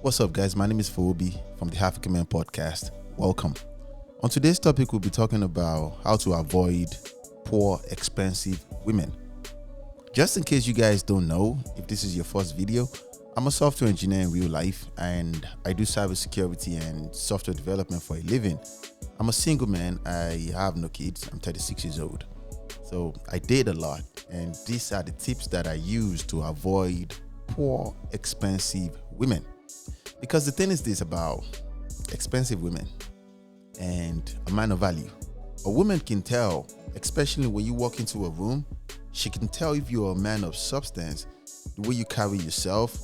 What's up, guys? My name is Fobi from the African Man Podcast. Welcome. On today's topic, we'll be talking about how to avoid poor, expensive women. Just in case you guys don't know, if this is your first video, I'm a software engineer in real life and I do cybersecurity and software development for a living. I'm a single man. I have no kids. I'm 36 years old. So I date a lot, and these are the tips that I use to avoid poor, expensive women. Because the thing is this about expensive women and a man of value. A woman can tell, especially when you walk into a room, she can tell if you're a man of substance, the way you carry yourself,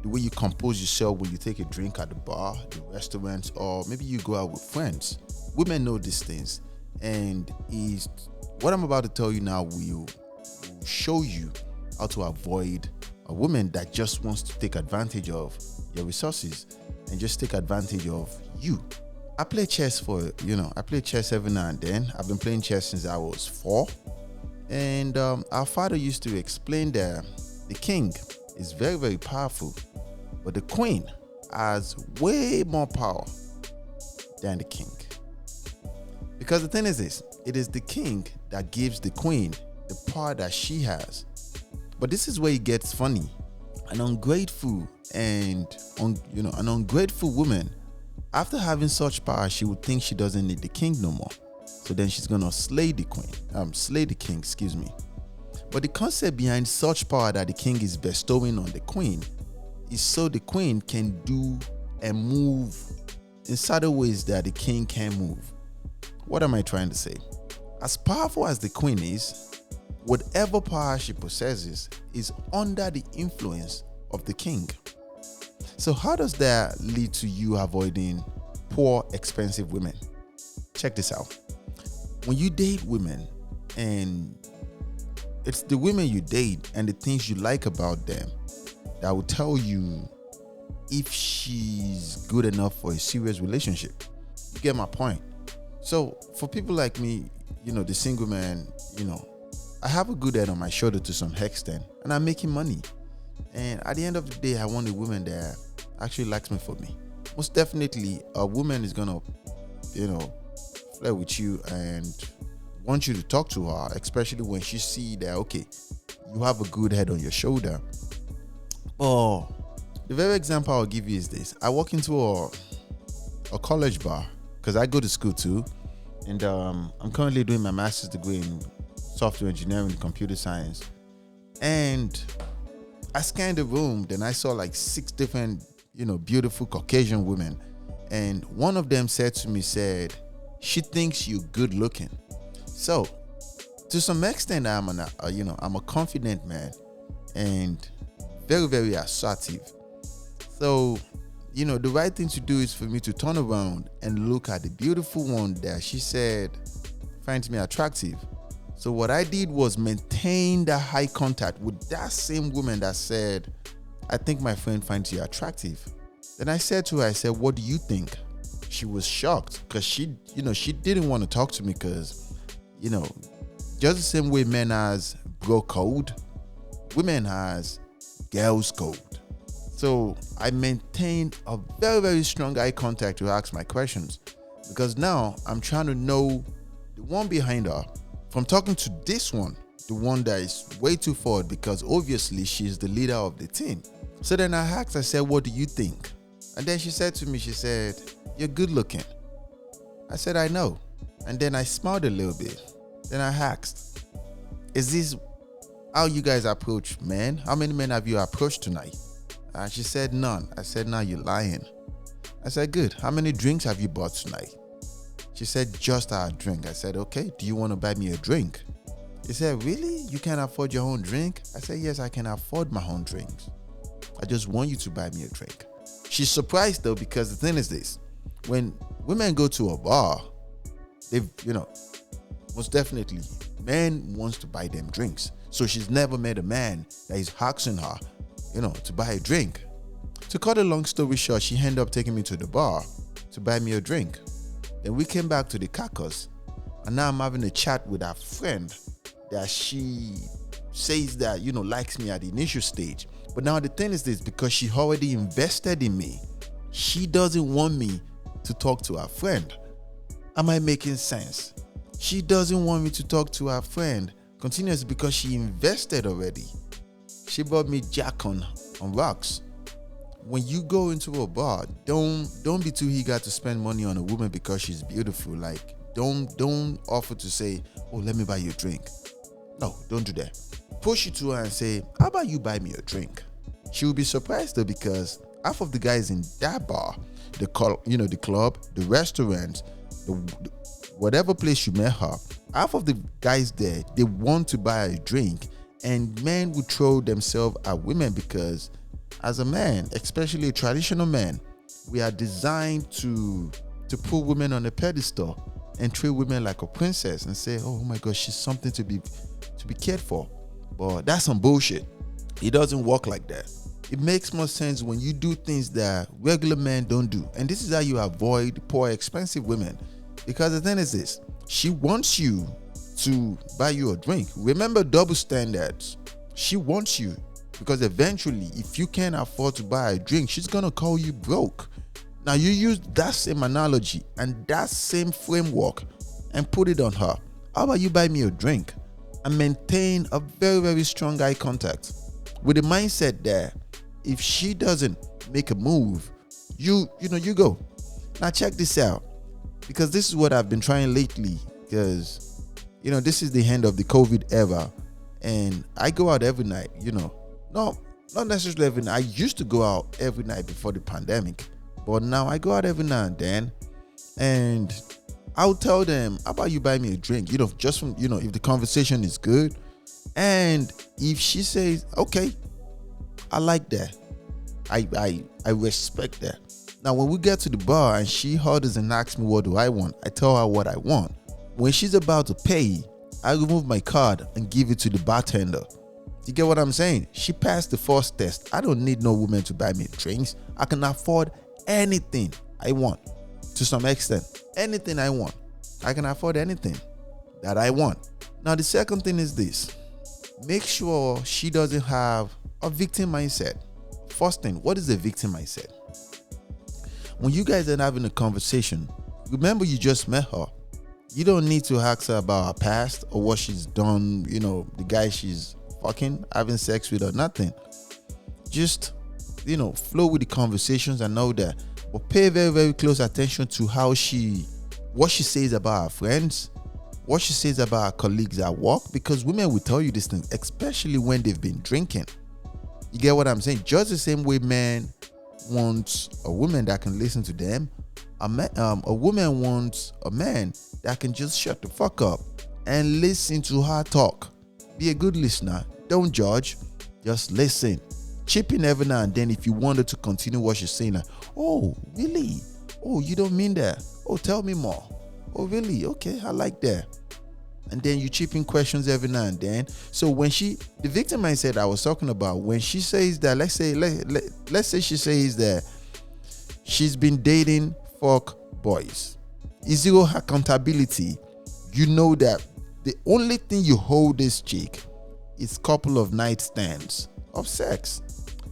the way you compose yourself when you take a drink at the bar, the restaurant, or maybe you go out with friends. Women know these things, and what I'm about to tell you now will show you how to avoid a woman that just wants to take advantage of your resources and just take advantage of you. I play chess I play chess every now and then. I've been playing chess since I was 4. And our father used to explain that the king is very, very powerful, but the queen has way more power than the king. Because the thing is this, it is the king that gives the queen the power that she has. But this is where it gets funny. An ungrateful woman, after having such power, she would think she doesn't need the king no more. So then she's gonna slay the king, excuse me. But the concept behind such power that the king is bestowing on the queen is so the queen can do and move in certain ways that the king can't move. What am I trying to say? As powerful as the queen is, whatever power she possesses is under the influence of the king. So how does that lead to you avoiding poor, expensive women? Check this out. When you date women, and it's the women you date and the things you like about them that will tell you if she's good enough for a serious relationship. You get my point? So for people like me, the single man, I have a good head on my shoulder to some extent, and I'm making money. And at the end of the day, I want a woman that actually likes me for me. Most definitely, a woman is gonna, flirt with you and want you to talk to her, especially when she see that, okay, you have a good head on your shoulder. Oh, the very example I'll give you is this. I walk into a college bar, because I go to school too, and I'm currently doing my master's degree in software engineering and computer science. And I scanned the room, then I saw like 6 different, beautiful Caucasian women. And one of them said, she thinks you're good looking. So to some extent, I'm a confident man and very, very assertive. So, the right thing to do is for me to turn around and look at the beautiful one that she said finds me attractive. So what I did was maintain that high contact with that same woman that said, I think my friend finds you attractive. Then I said to her, what do you think? She was shocked because she didn't want to talk to me because, just the same way men has bro code, women has girls code. So I maintained a very, very strong eye contact to ask my questions, because now I'm trying to know the one behind her from talking to this one, the one that is way too forward, because obviously she's the leader of the team. So then I asked, I said, what do you think? And then she said to me, you're good looking. I said, I know. And then I smiled a little bit. Then I asked, is this how you guys approach men? How many men have you approached tonight? And she said, none. I said, now you're lying. I said, good. How many drinks have you bought tonight? She said, just our drink. I said, okay, do you want to buy me a drink? She said, really? You can't afford your own drink? I said, yes, I can afford my own drinks. I just want you to buy me a drink. She's surprised though, because the thing is this. When women go to a bar, most definitely, men wants to buy them drinks. So she's never met a man that is asking her, to buy a drink. To cut a long story short, she ended up taking me to the bar to buy me a drink. Then we came back to the carcass, and now I'm having a chat with her friend that she says that, likes me at the initial stage. But now the thing is this, because she already invested in me, she doesn't want me to talk to her friend. Am I making sense? She doesn't want me to talk to her friend continuously because she invested already. She bought me Jack on rocks. When you go into a bar, don't be too eager to spend money on a woman because she's beautiful. Like, don't offer to say, oh, let me buy you a drink. No, don't do that. Push it to her and say, how about you buy me a drink? She will be surprised though, because half of the guys in that bar, the club, the restaurant, the whatever place you met her, half of the guys there, they want to buy a drink, and men would throw themselves at women because as a man, especially a traditional man, we are designed to put women on a pedestal and treat women like a princess and say, oh my God, she's something to be cared for. But that's some bullshit. It doesn't work like that. It makes more sense when you do things that regular men don't do. And this is how you avoid poor, expensive women. Because the thing is this, she wants you to buy you a drink. Remember double standards. She wants you, because eventually, if you can't afford to buy a drink, she's gonna call you broke. Now you use that same analogy and that same framework and put it on her. How about you buy me a drink? And maintain a very, very strong eye contact with the mindset that if she doesn't make a move, you go. Now check this out, because this is what I've been trying lately, because this is the end of the COVID era, and I go out every night. No, not necessarily every night. I used to go out every night before the pandemic, but now I go out every now and then, and I'll tell them, how about you buy me a drink? Just from, if the conversation is good. And if she says, okay, I like that. I respect that. Now, when we get to the bar and she orders and asks me what do I want, I tell her what I want. When she's about to pay, I remove my card and give it to the bartender. You get what I'm saying? She passed the first test. I don't need no woman to buy me drinks. I can afford anything I want. To some extent, anything I want. I can afford anything that I want. Now, the second thing is this. Make sure she doesn't have a victim mindset. First thing, what is a victim mindset? When you guys are having a conversation, remember you just met her. You don't need to ask her about her past or what she's done, the guy she's fucking, having sex with or nothing. Just, flow with the conversations and know that. But pay very, very close attention to what she says about her friends, what she says about her colleagues at work, because women will tell you these things, especially when they've been drinking. You get what I'm saying? Just the same way men want a woman that can listen to them, a woman wants a man that can just shut the fuck up and listen to her talk. Be a good listener. Don't judge. Just listen. Chip in every now and then if you wanted to continue what she's saying. Like, oh, really? Oh, you don't mean that? Oh, tell me more. Oh, really? Okay, I like that. And then you chip in questions every now and then. So when the victim mindset I was talking about, when she says that, let's say she says that she's been dating fuck boys. Is zero accountability. You know that the only thing you hold this chick is couple of night stands of sex.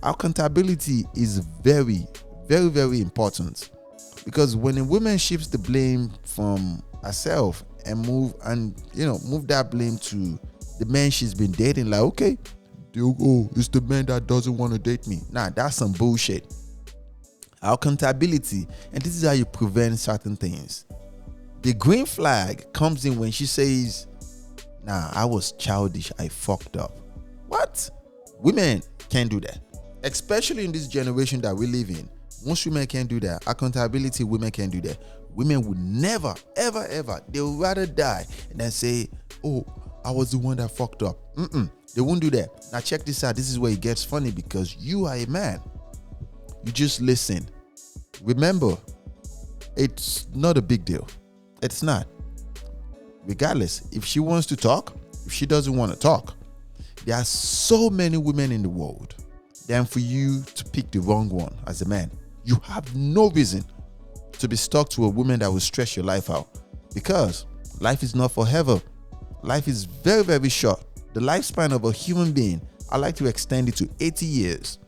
Accountability is very, very, very important, because when a woman shifts the blame from herself and move that blame to the man she's been dating, like, okay, it's the man that doesn't want to date me. Nah, that's some bullshit. Accountability, and this is how you prevent certain things. The green flag comes in when she says, nah, I was childish, I fucked up. What? Women can't do that. Especially in this generation that we live in. Most women can't do that. Accountability, women can't do that. Women would never, ever, ever, they would rather die and then say, oh, I was the one that fucked up. They won't do that. Now check this out. This is where it gets funny, because you are a man. You just listen. Remember, it's not a big deal. It's not. Regardless, if she wants to talk, if she doesn't want to talk, there are so many women in the world. Then for you to pick the wrong one as a man, you have no reason to be stuck to a woman that will stress your life out, because life is not forever. Life is very, very short. The lifespan of a human being, I like to extend it to 80 years.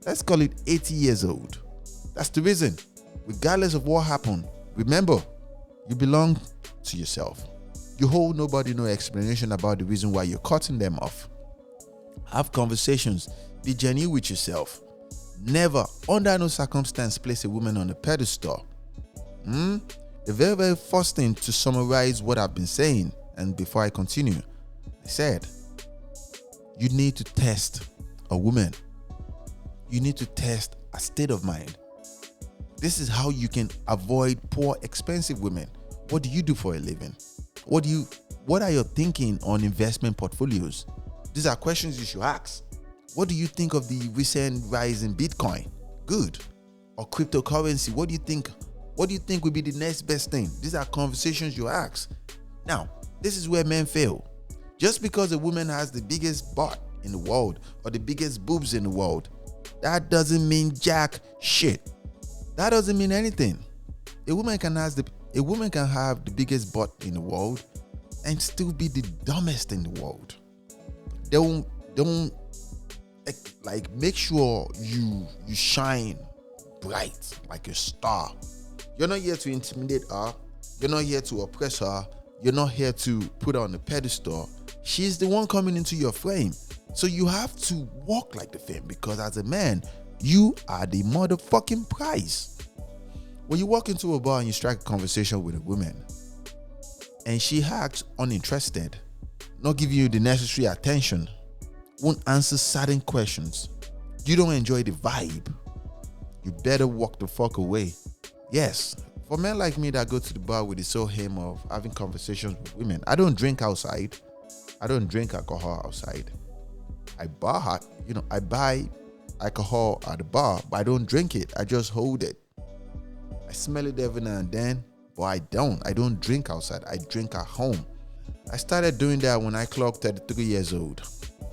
Let's call it 80 years old. That's the reason. Regardless of what happened, remember, you belong to yourself. You hold nobody no explanation about the reason why you're cutting them off. Have conversations. Be genuine with yourself. Never, under no circumstance, place a woman on a pedestal. The very, very first thing to summarize what I've been saying, and before I continue, I said, you need to test a woman. You need to test a state of mind. This is how you can avoid poor, expensive women. What do you do for a living? What are your thinking on investment portfolios? These are questions you should ask. What do you think of the recent rise in Bitcoin? Good. Or cryptocurrency? What do you think? What do you think would be the next best thing? These are conversations you ask. Now, this is where men fail. Just because a woman has the biggest butt in the world or the biggest boobs in the world, that doesn't mean jack shit. That doesn't mean anything. A woman can have the biggest butt in the world and still be the dumbest in the world. Don't like, make sure you shine bright like a star. You're not here to intimidate her. You're not here to oppress her. You're not here to put her on a pedestal. She's the one coming into your frame. So you have to walk like the fame, because as a man, you are the motherfucking prize. When you walk into a bar and you strike a conversation with a woman and she acts uninterested, not giving you the necessary attention, won't answer certain questions, you don't enjoy the vibe, you better walk the fuck away. Yes, for men like me that go to the bar with the sole aim of having conversations with women, I don't drink outside. I don't drink alcohol outside. I buy alcohol at the bar, but I don't drink it. I just hold it. I smell it every now and then, but I don't drink outside. I drink at home. I started doing that when I clocked 33 years old,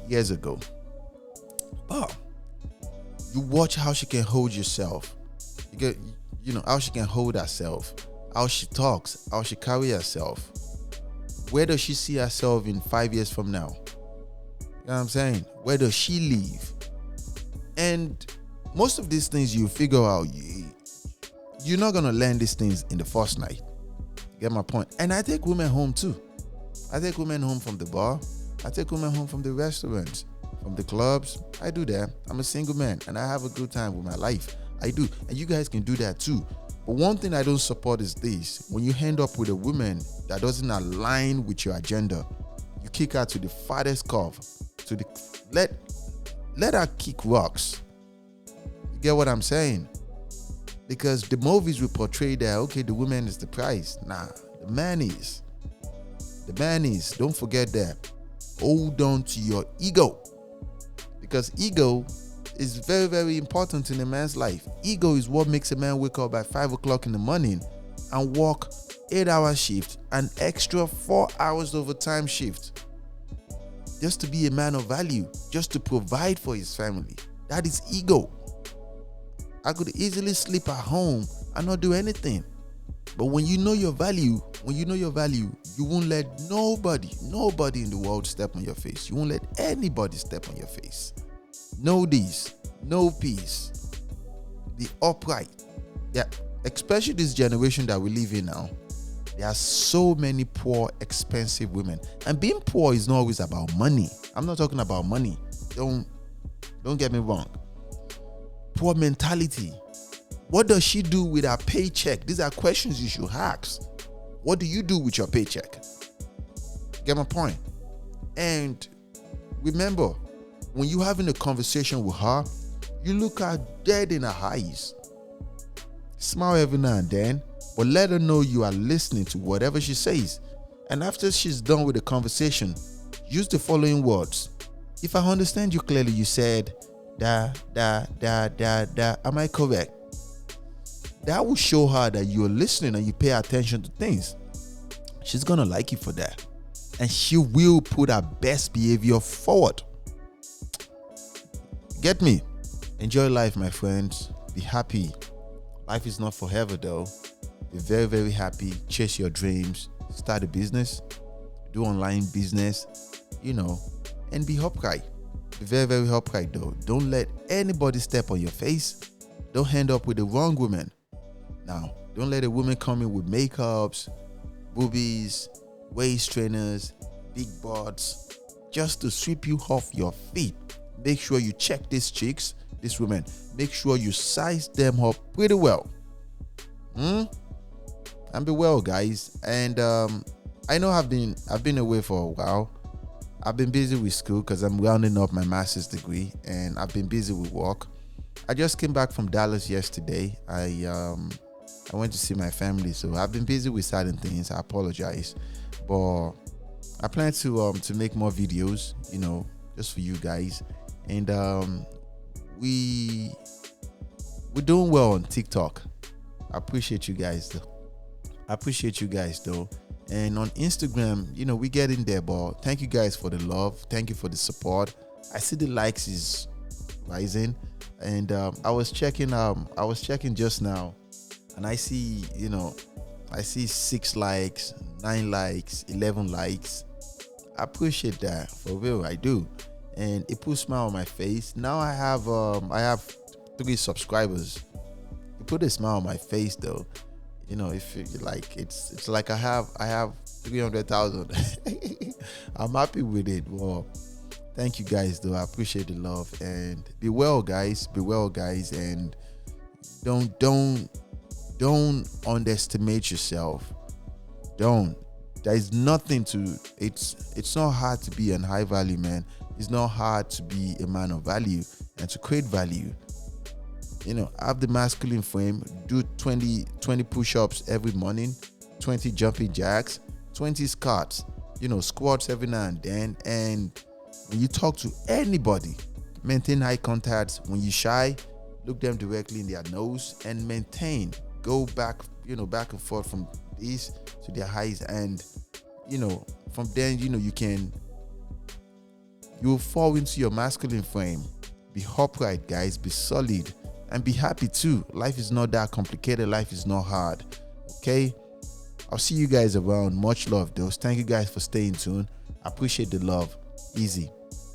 years ago. But you watch how she can hold herself. How she can hold herself, how she talks, how she carry herself. Where does she see herself in 5 years from now? You know what I'm saying? Where does she live? And most of these things you figure out, you're not going to learn these things in the first night. You get my point? And I take women home too. I take women home from the bar. I take women home from the restaurants, from the clubs. I do that. I'm a single man and I have a good time with my life. I do. And you guys can do that too. But one thing I don't support is this. When you end up with a woman that doesn't align with your agenda, you kick her to the farthest curve. Let her kick rocks. You get what I'm saying? Because the movies will portray that, okay, the woman is the prize. Nah, the man is. The man is. Don't forget that. Hold on to your ego. Because ego is very, very important in a man's life. Ego is what makes a man wake up by 5 o'clock in the morning and work 8-hour shift, an extra 4 hours overtime shift, just to be a man of value, just to provide for his family. That is ego. I could easily sleep at home and not do anything. But when you know your value, you won't let nobody in the world step on your face. You won't let anybody step on your face. Know this, know peace, be upright. Yeah, especially this generation that we live in now. There are so many poor, expensive women. And being poor is not always about money. I'm not talking about money. Don't get me wrong. Poor mentality. What does she do with her paycheck? These are questions you should ask. What do you do with your paycheck? Get my point? And remember, when you're having a conversation with her, you look her dead in her eyes. Smile every now and then, but let her know you are listening to whatever she says. And after she's done with the conversation, use the following words. If I understand you clearly, you said, da. Am I correct? That will show her that you're listening and you pay attention to things. She's gonna like you for that. And she will put her best behavior forward. Get me? Enjoy life, my friends. Be happy. Life is not forever though. Be very, very happy. Chase your dreams. Start a business. Do online business. And be upright. Be very, very upright though. Don't let anybody step on your face. don't end up with the wrong woman. Now, don't let a woman come in with makeups, boobies, waist trainers, big butts, just to sweep you off your feet. Make sure you check these chicks, these women. Make sure you size them up pretty well. And be well, guys. And I know I've been away for a while. I've been busy with school because I'm rounding up my master's degree, and I've been busy with work. I just came back from Dallas yesterday. I went to see my family, so I've been busy with certain things. I apologize, but I plan to make more videos, just for you guys. And we're doing well on TikTok. I appreciate you guys though. And on Instagram, we get in there, but thank you guys for the love. Thank you for the support. I see the likes is rising, and I was checking just now, and I see 6 likes, 9 likes, 11 likes. I appreciate that, for real, I do, and it puts a smile on my face. Now I have 3 subscribers. It put a smile on my face though. If you like, it's like I have 300,000. I'm happy with it. Well, thank you guys though. I appreciate the love, and be well, guys, and don't underestimate yourself. There's nothing to it's not hard to be an high value man. It's not hard to be a man of value and to create value. Have the masculine frame, do 20 push-ups every morning, 20 jumping jacks, 20 squats, squats every now and then. And when you talk to anybody, maintain eye contact. When you're shy, look them directly in their nose and go back and forth from this to their eyes. And, from then, you'll fall into your masculine frame. Be upright, guys, be solid. And be happy too. Life is not that complicated. Life is not hard. Okay? I'll see you guys around. Much love, though. Thank you guys for staying tuned. I appreciate the love. Easy.